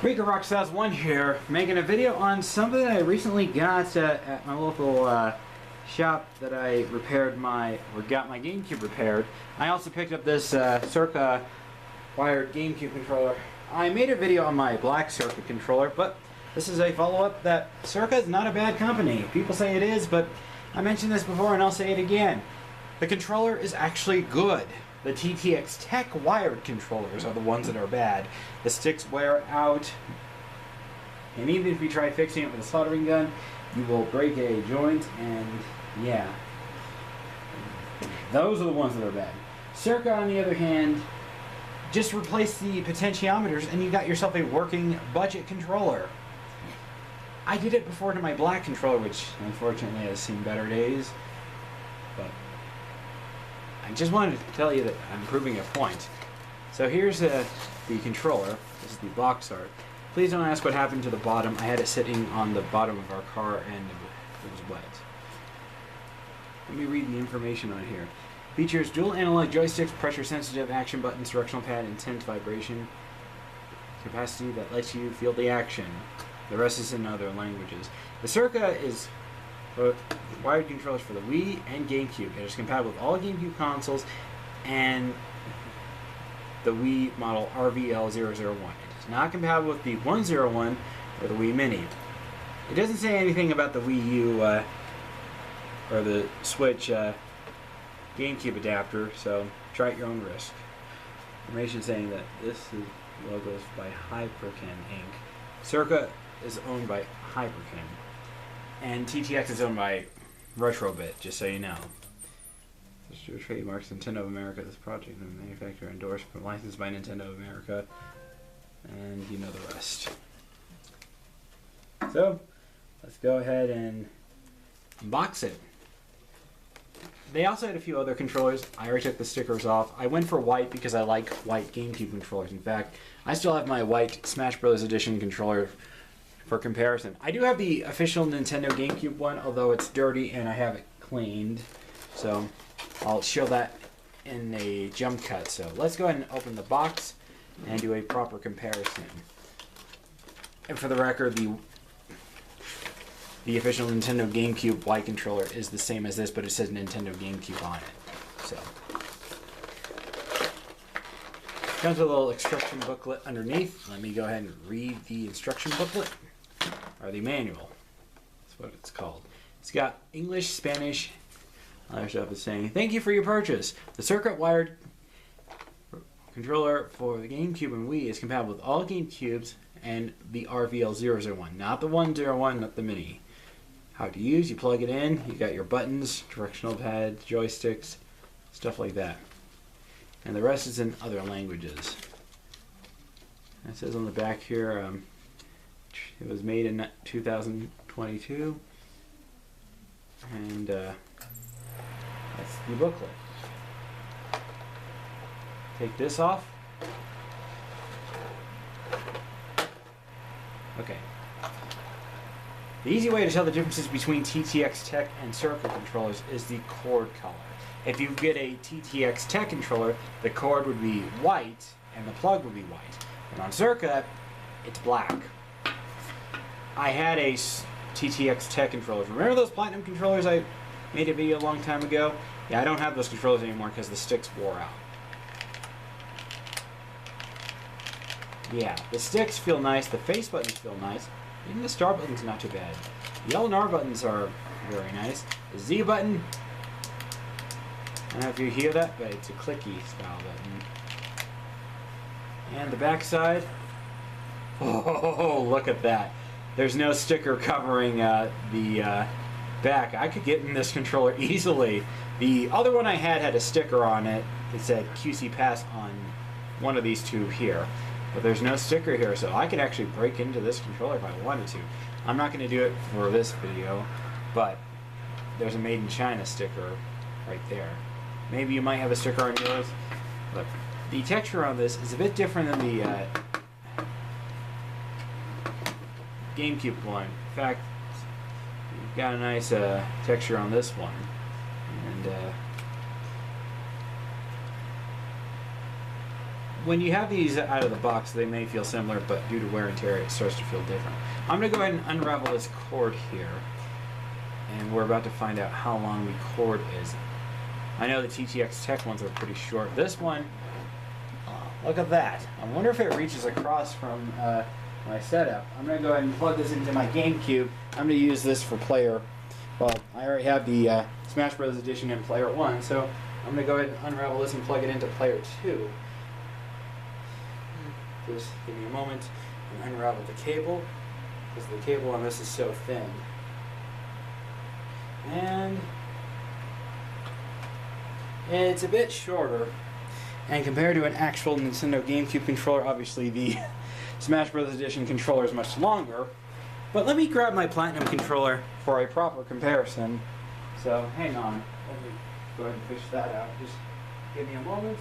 Rika Rock Styles 1 here, making a video on something that I recently got at my local shop that I got my GameCube repaired. I also picked up this Cirka wired GameCube controller. I made a video on my black Cirka controller, but this is a follow-up that Cirka is not a bad company. People say it is, but I mentioned this before and I'll say it again. The controller is actually good. The TJ'sTech wired controllers are the ones that are bad. The sticks wear out, and even if you try fixing it with a soldering gun, you will break a joint, and yeah. Those are the ones that are bad. Cirka, on the other hand, just replace the potentiometers and you got yourself a working budget controller. I did it before to my black controller, which unfortunately has seen better days, but I just wanted to tell you that I'm proving a point. So here's the controller. This is the box art. Please don't ask what happened to the bottom. I had it sitting on the bottom of our car and it was wet. Let me read the information on here. Features dual analog joysticks, pressure sensitive action buttons, directional pad, intense vibration capacity that lets you feel the action. The rest is in other languages. The Cirka is wired controllers for the Wii and GameCube. It is compatible with all GameCube consoles and the Wii model RVL001. It is not compatible with the 101 or the Wii Mini. It doesn't say anything about the Wii U or the Switch GameCube adapter, so try at your own risk. Information saying that this is logos by Hyperkin Inc. Cirka is owned by Hyperkin. And TTX is owned by Retrobit, just so you know. This is trademarks Nintendo of America. This project and manufacturer endorsed but licensed by Nintendo of America. And you know the rest. So, let's go ahead and unbox it. They also had a few other controllers. I already took the stickers off. I went for white because I like white GameCube controllers. In fact, I still have my white Smash Bros. Edition controller for comparison. I do have the official Nintendo GameCube one, although it's dirty and I have it cleaned. So I'll show that in a jump cut. So let's go ahead and open the box and do a proper comparison. And for the record, the official Nintendo GameCube white controller is the same as this, but it says Nintendo GameCube on it. So comes with a little instruction booklet underneath. Let me go ahead and read the instruction booklet, or the manual. That's what it's called. It's got English, Spanish, other stuff is saying, thank you for your purchase. The Cirka wired controller for the GameCube and Wii is compatible with all GameCubes and the RVL001. Not the 101, not the Mini. How to use, you plug it in, you got your buttons, directional pads, joysticks, stuff like that. And the rest is in other languages. It says on the back here, it was made in 2022, and that's the booklet. Take this off. Okay. The easy way to tell the differences between TJ'sTech and Cirka controllers is the cord color. If you get a TJ'sTech controller, the cord would be white and the plug would be white. And on Cirka, it's black. I had a TJ'sTech controller. Remember those platinum controllers I made a video a long time ago? Yeah, I don't have those controllers anymore because the sticks wore out. Yeah, the sticks feel nice, the face buttons feel nice, even the start button's not too bad. The L and R buttons are very nice. The Z button, I don't know if you hear that, but it's a clicky style button. And the back side, oh, look at that. There's no sticker covering the back. I could get in this controller easily. The other one I had a sticker on it. It said QC Pass on one of these two here. But there's no sticker here, so I could actually break into this controller if I wanted to. I'm not going to do it for this video, but there's a Made in China sticker right there. Maybe you might have a sticker on yours, but the texture on this is a bit different than the GameCube one. In fact, you've got a nice texture on this one, and when you have these out of the box, they may feel similar, but due to wear and tear, it starts to feel different. I'm going to go ahead and unravel this cord here, and we're about to find out how long the cord is. I know the TTX Tech ones are pretty short. This one, look at that. I wonder if it reaches across from my setup. I'm going to go ahead and plug this into my GameCube. I'm going to use this for player. Well, I already have the Smash Bros. Edition in player 1, so I'm going to go ahead and unravel this and plug it into player 2. Just give me a moment and unravel the cable, because the cable on this is so thin. And it's a bit shorter, and compared to an actual Nintendo GameCube controller, obviously the Smash Bros. Edition controller is much longer. But let me grab my Platinum controller for a proper comparison. So hang on, let me go ahead and fish that out. Just give me a moment.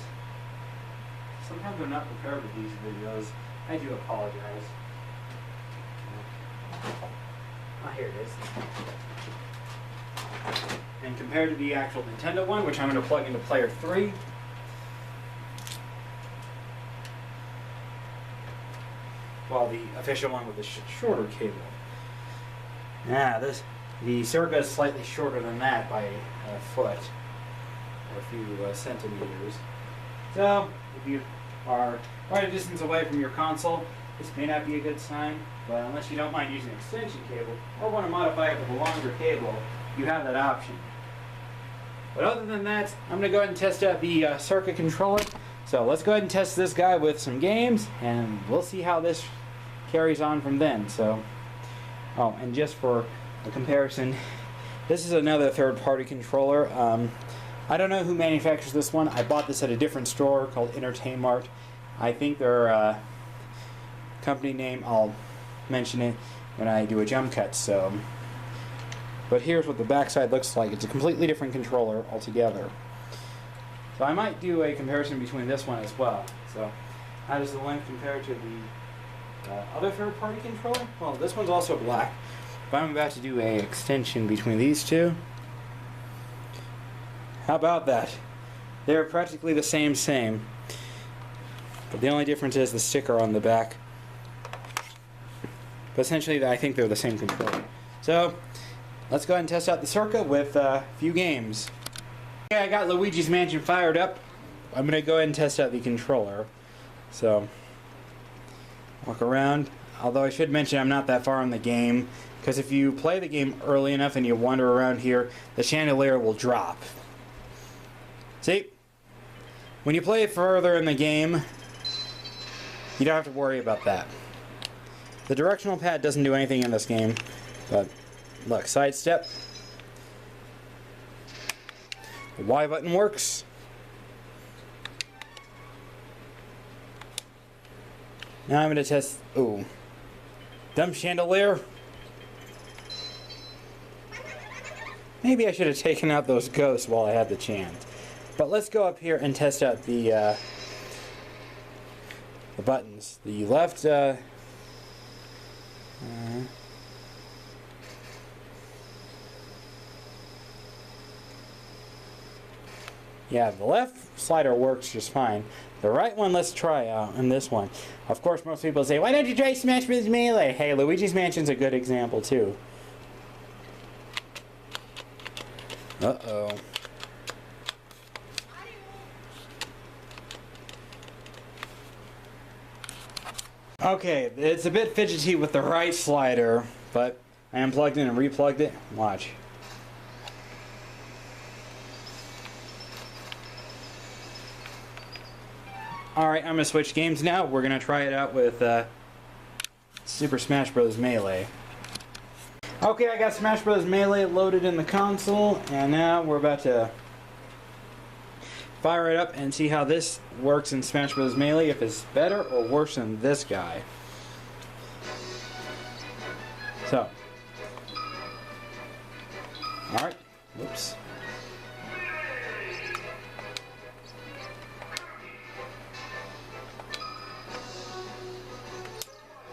Sometimes I'm not prepared with these videos. I do apologize. Here it is. And compared to the actual Nintendo one, which I'm going to plug into player 3, well, the official one with the shorter cable. The Cirka is slightly shorter than that by a foot, or a few centimeters. So, if you are quite a distance away from your console, this may not be a good sign, but unless you don't mind using an extension cable, or want to modify it with a longer cable, you have that option. But other than that, I'm going to go ahead and test out the Cirka controller. So let's go ahead and test this guy with some games, and we'll see how this carries on from then. So, oh, and just for a comparison, this is another third-party controller. I don't know who manufactures this one. I bought this at a different store called Entertainmart. I think their company name, I'll mention it when I do a jump cut. So, but here's what the backside looks like. It's a completely different controller altogether. So I might do a comparison between this one as well. So how does the length compare to the other third-party controller? Well, this one's also black, but I'm about to do a extension between these two. How about that? They're practically the same. But the only difference is the sticker on the back. But essentially, I think they're the same controller. So, let's go ahead and test out the Cirka with a few games. Okay, I got Luigis Mansion fired up. I'm going to go ahead and test out the controller. So, walk around. Although I should mention I'm not that far in the game, because if you play the game early enough and you wander around here, the chandelier will drop. See? When you play it further in the game, you don't have to worry about that. The directional pad doesn't do anything in this game, but look, sidestep. The Y button works. Now I'm going to test, ooh, dumb chandelier. Maybe I should have taken out those ghosts while I had the chance. But let's go up here and test out the buttons. The left, yeah, the left slider works just fine. The right one, let's try out, and this one. Of course, most people say, why don't you try Smash Bros. Melee? Hey, Luigi's Mansion's a good example, too. Uh-oh. Okay, it's a bit fidgety with the right slider, but I unplugged it and replugged it. Watch. Alright, I'm going to switch games now. We're going to try it out with Super Smash Bros. Melee. Okay, I got Smash Bros. Melee loaded in the console, and now we're about to fire it up and see how this works in Smash Bros. Melee, if it's better or worse than this guy. So. Alright. Whoops.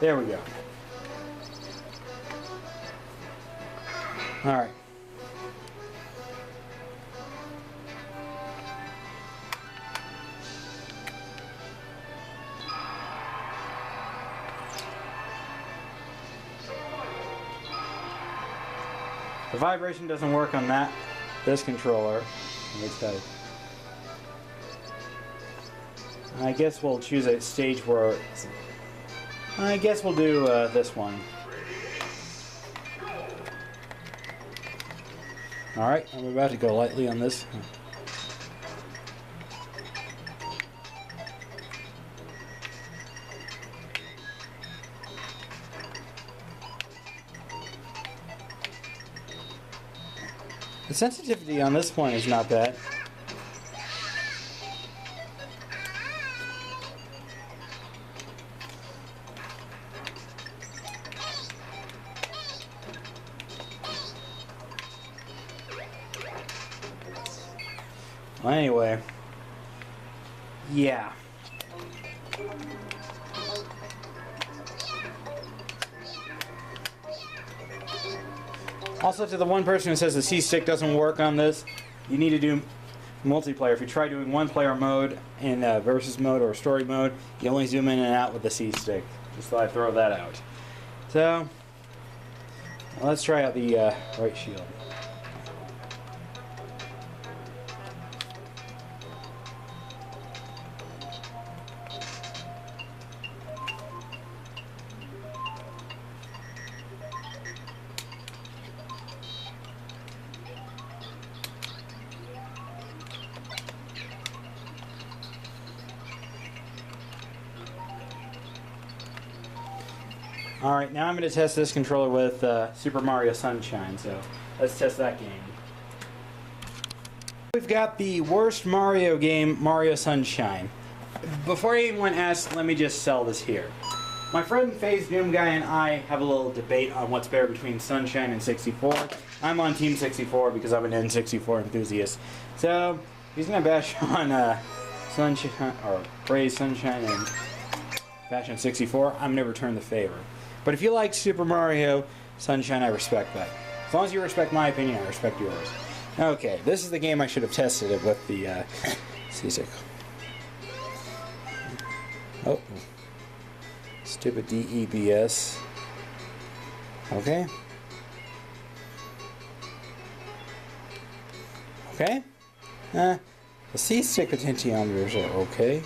There we go. Alright. The vibration doesn't work on this controller. Let me tell you. I guess we'll choose a stage where... I guess we'll do this one. Alright, I'm about to go lightly on this. The sensitivity on this one is not bad. Well, anyway, yeah. Also, to the one person who says the C-stick doesn't work on this, you need to do multiplayer. If you try doing one-player mode in versus mode or story mode, you only zoom in and out with the C-stick. Just thought I'd throw that out. So, let's try out the right shield. Alright, now I'm going to test this controller with Super Mario Sunshine, so let's test that game. We've got the worst Mario game, Mario Sunshine. Before anyone asks, let me just sell this here. My friend FaZe Doom Guy and I have a little debate on what's better between Sunshine and 64. I'm on Team 64 because I'm an N64 enthusiast. So, he's going to bash on Sunshine, or praise Sunshine and bash on 64. I'm going to return the favor. But if you like Super Mario Sunshine, I respect that. As long as you respect my opinion, I respect yours. Okay, this is the game I should have tested it with the C-stick. Oh. Stupid DEBS. Okay. Okay. The C-stick potentiometers are okay.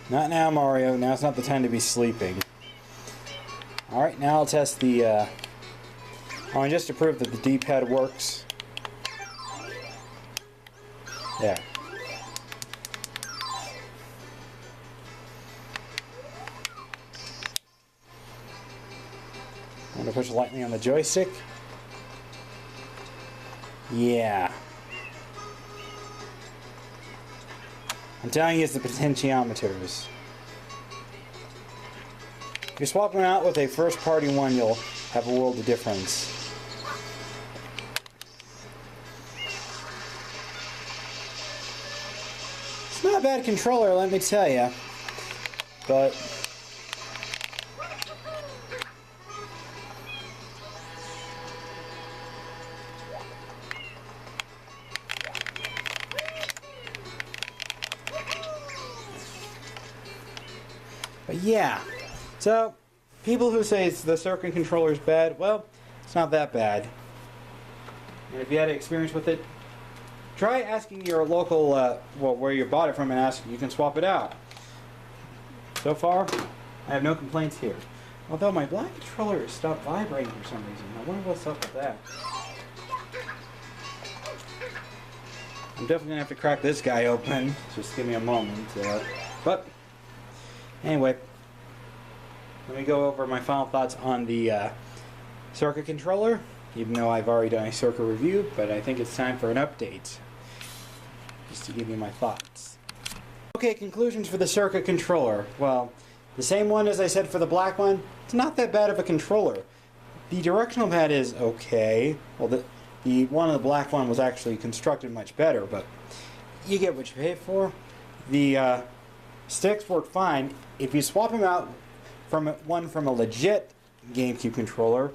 Not now, Mario. Now's not the time to be sleeping. Alright, now I'll test the... and just to prove that the D-pad works. There. I'm going to push lightly on the joystick. Yeah. I'm telling you, it's the potentiometers. If you swap them out with a first-party one, you'll have a world of difference. It's not a bad controller, let me tell you. But... yeah, so people who say the Cirka controller is bad, well, it's not that bad. And if you had experience with it, try asking your local, well, where you bought it from, and ask if you can swap it out. So far, I have no complaints here. Although my black controller stopped vibrating for some reason. I wonder what's up with that. I'm definitely going to have to crack this guy open. Just give me a moment. But... anyway, let me go over my final thoughts on the Cirka controller, even though I've already done a Cirka review, but I think it's time for an update, just to give you my thoughts. Okay, conclusions for the Cirka controller. Well, the same one as I said for the black one, it's not that bad of a controller. The directional pad is okay. Well, the one of the black one was actually constructed much better, but you get what you pay for. The sticks work fine. If you swap them out from one from a legit GameCube controller,